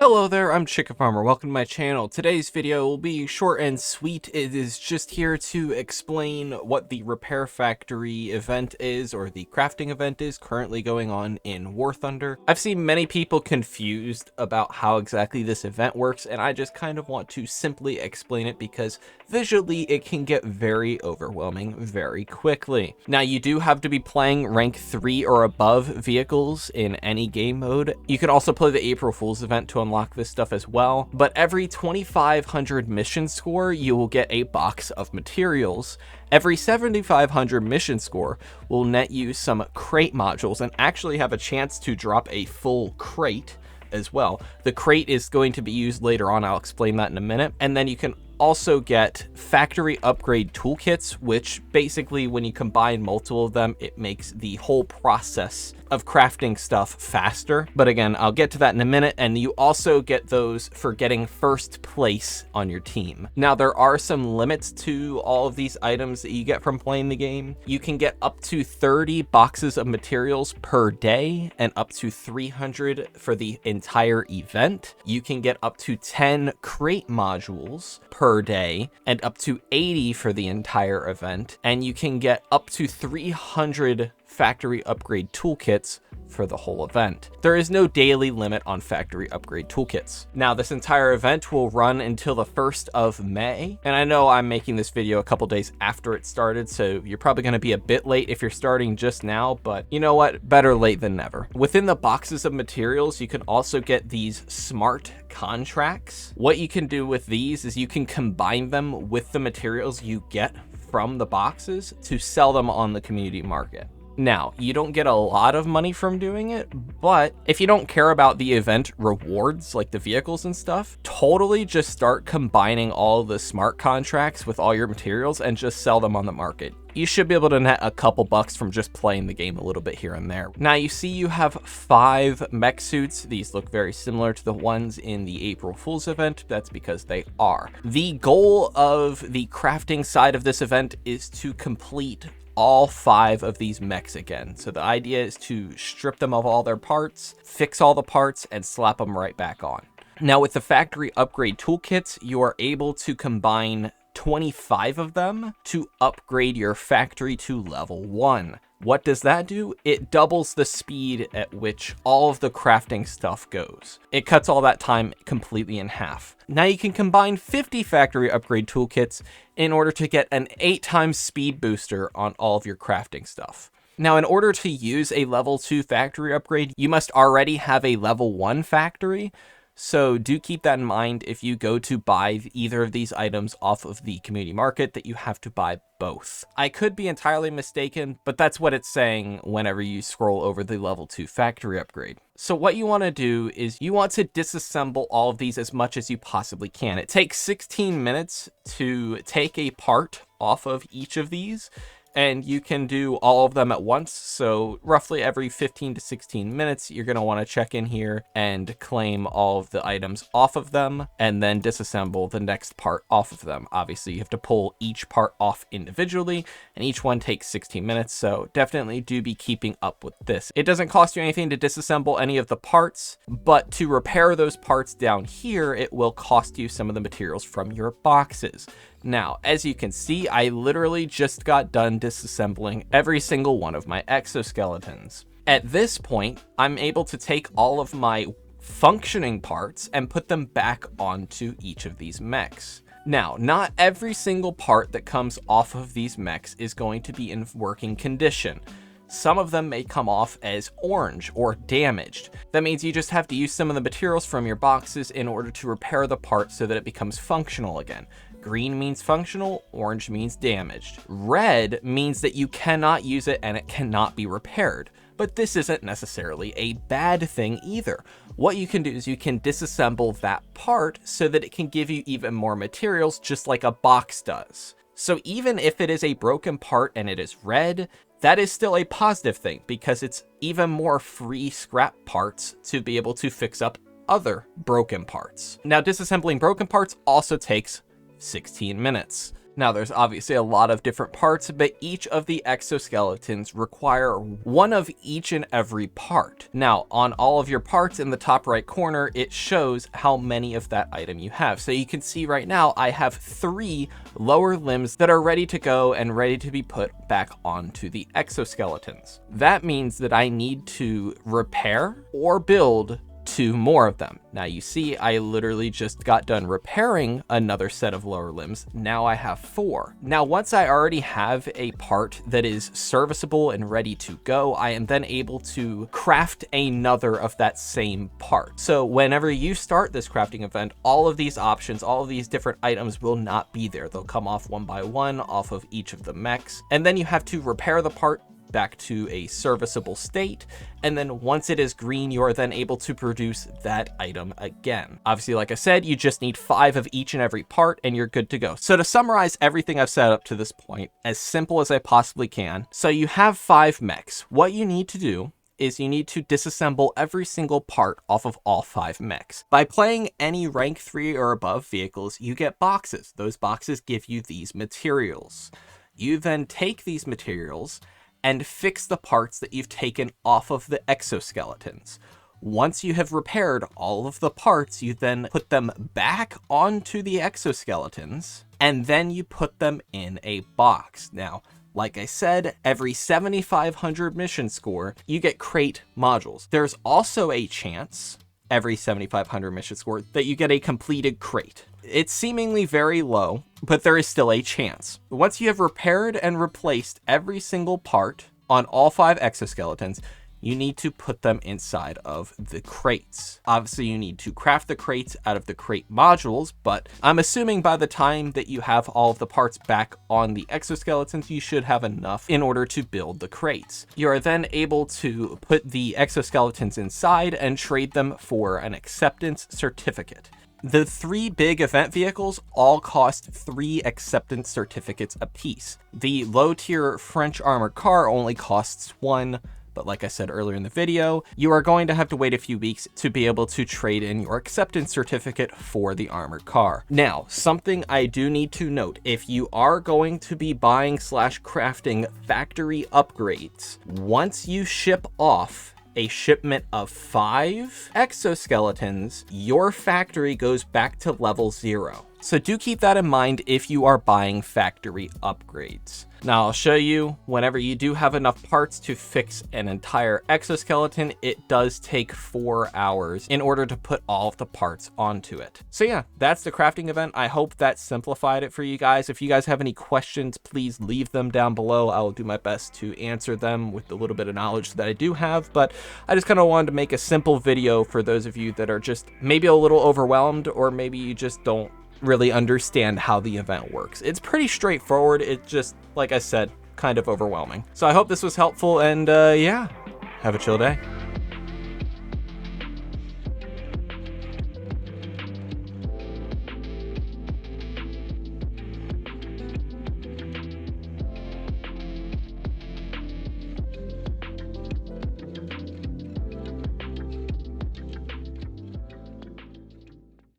Hello there, I'm Chicken Farmer. Welcome to my channel. Today's video will be short and sweet. It is just here to explain what the Repair Factory event is, or the crafting event is currently going on in War Thunder. I've seen many people confused about how exactly this event works, and I just kind of want to simply explain it because visually it can get very overwhelming very quickly. Now, you do have to be playing rank 3 or above vehicles in any game mode. You can also play the April Fool's event to unlock this stuff as well, but every 2,500 mission score you will get a box of materials. Every 7,500 mission score will net you some crate modules and actually have a chance to drop a full crate as well. The crate is going to be used later on, I'll explain that in a minute. And then you can also get factory upgrade toolkits, which basically when you combine multiple of them, it makes the whole process of crafting stuff faster. But again, I'll get to that in a minute. And you also get those for getting first place on your team. Now, there are some limits to all of these items that you get from playing the game. You can get up to 30 boxes of materials per day and up to 300 for the entire event. You can get up to 10 crate modules per day and up to 80 for the entire event. And you can get up to 300 factory upgrade toolkits for the whole event. There is no daily limit on factory upgrade toolkits. Now, this entire event will run until the 1st of May. And I know I'm making this video a couple days after it started, so you're probably going to be a bit late if you're starting just now, but you know what? Better late than never. Within the boxes of materials, you can also get these smart contracts. What you can do with these is you can combine them with the materials you get from the boxes to sell them on the community market. Now, you don't get a lot of money from doing it, but if you don't care about the event rewards, like the vehicles and stuff, totally just start combining all the smart contracts with all your materials and just sell them on the market. You should be able to net a couple bucks from just playing the game a little bit here and there. Now, you see you have 5 mech suits. These look very similar to the ones in the April Fool's event. That's because they are. The goal of the crafting side of this event is to complete all 5 of these mechs again. So the idea is to strip them of all their parts, fix all the parts, and slap them right back on. Now, with the factory upgrade toolkits, you are able to combine 25 of them to upgrade your factory to level 1. What does that do? It doubles the speed at which all of the crafting stuff goes. It cuts all that time completely in half. Now you can combine 50 factory upgrade toolkits in order to get an 8 times speed booster on all of your crafting stuff. Now, in order to use a level 2 factory upgrade, you must already have a level 1 factory. So do keep that in mind if you go to buy either of these items off of the community market, that you have to buy both. I could be entirely mistaken, but that's what it's saying whenever you scroll over the level 2 factory upgrade. So what you want to do is you want to disassemble all of these as much as you possibly can. It takes 16 minutes to take a part off of each of these, and you can do all of them at once. So roughly every 15 to 16 minutes, you're going to want to check in here and claim all of the items off of them and then disassemble the next part off of them. Obviously, you have to pull each part off individually, and each one takes 16 minutes. So definitely do be keeping up with this. It doesn't cost you anything to disassemble any of the parts, but to repair those parts down here, it will cost you some of the materials from your boxes. Now, as you can see, I literally just got done disassembling every single one of my exoskeletons. At this point, I'm able to take all of my functioning parts and put them back onto each of these mechs. Now, not every single part that comes off of these mechs is going to be in working condition. Some of them may come off as orange or damaged. That means you just have to use some of the materials from your boxes in order to repair the part so that it becomes functional again. Green means functional, orange means damaged. Red means that you cannot use it and it cannot be repaired. But this isn't necessarily a bad thing either. What you can do is you can disassemble that part so that it can give you even more materials, just like a box does. So even if it is a broken part and it is red, that is still a positive thing because it's even more free scrap parts to be able to fix up other broken parts. Now, disassembling broken parts also takes 16 minutes. Now, there's obviously a lot of different parts, but each of the exoskeletons require one of each and every part. Now, on all of your parts in the top right corner, it shows how many of that item you have. So you can see right now, I have 3 lower limbs that are ready to go and ready to be put back onto the exoskeletons. That means that I need to repair or build 2 more of them. Now you see, I literally just got done repairing another set of lower limbs. Now I have 4. Now, once I already have a part that is serviceable and ready to go, I am then able to craft another of that same part. So whenever you start this crafting event, all of these options, all of these different items will not be there. They'll come off one by one off of each of the mechs. And then you have to repair the part back to a serviceable state, and then once it is green, you are then able to produce that item again. Obviously, like I said, you just need 5 of each and every part and you're good to go. So to summarize everything I've set up to this point, as simple as I possibly can, so you have 5 mechs. What you need to do is you need to disassemble every single part off of all 5 mechs. By playing any rank 3 or above vehicles, you get boxes. Those boxes give you these materials. You then take these materials and fix the parts that you've taken off of the exoskeletons. Once you have repaired all of the parts, you then put them back onto the exoskeletons, and then you put them in a box. Now, like I said, every 7,500 mission score, you get crate modules. There's also a chance, every 7,500 mission score, that you get a completed crate. It's seemingly very low, but there is still a chance. Once you have repaired and replaced every single part on all 5 exoskeletons, you need to put them inside of the crates. Obviously, you need to craft the crates out of the crate modules, but I'm assuming by the time that you have all of the parts back on the exoskeletons, you should have enough in order to build the crates. You are then able to put the exoskeletons inside and trade them for an acceptance certificate. The 3 big event vehicles all cost 3 acceptance certificates apiece. The low tier French armored car only costs 1, but like I said earlier in the video, you are going to have to wait a few weeks to be able to trade in your acceptance certificate for the armored car. Now, something I do need to note, if you are going to be buying / crafting factory upgrades, once you ship off a shipment of 5 exoskeletons, your factory goes back to level 0. So do keep that in mind if you are buying factory upgrades. Now I'll show you, whenever you do have enough parts to fix an entire exoskeleton, it does take 4 hours in order to put all of the parts onto it. So yeah, that's the crafting event. I hope that simplified it for you guys. If you guys have any questions, please leave them down below. I will do my best to answer them with the little bit of knowledge that I do have, but I just kind of wanted to make a simple video for those of you that are just maybe a little overwhelmed, or maybe you just don't really understand how the event works. It's pretty straightforward. It's just, like I said, kind of overwhelming. So I hope this was helpful, and yeah, have a chill day.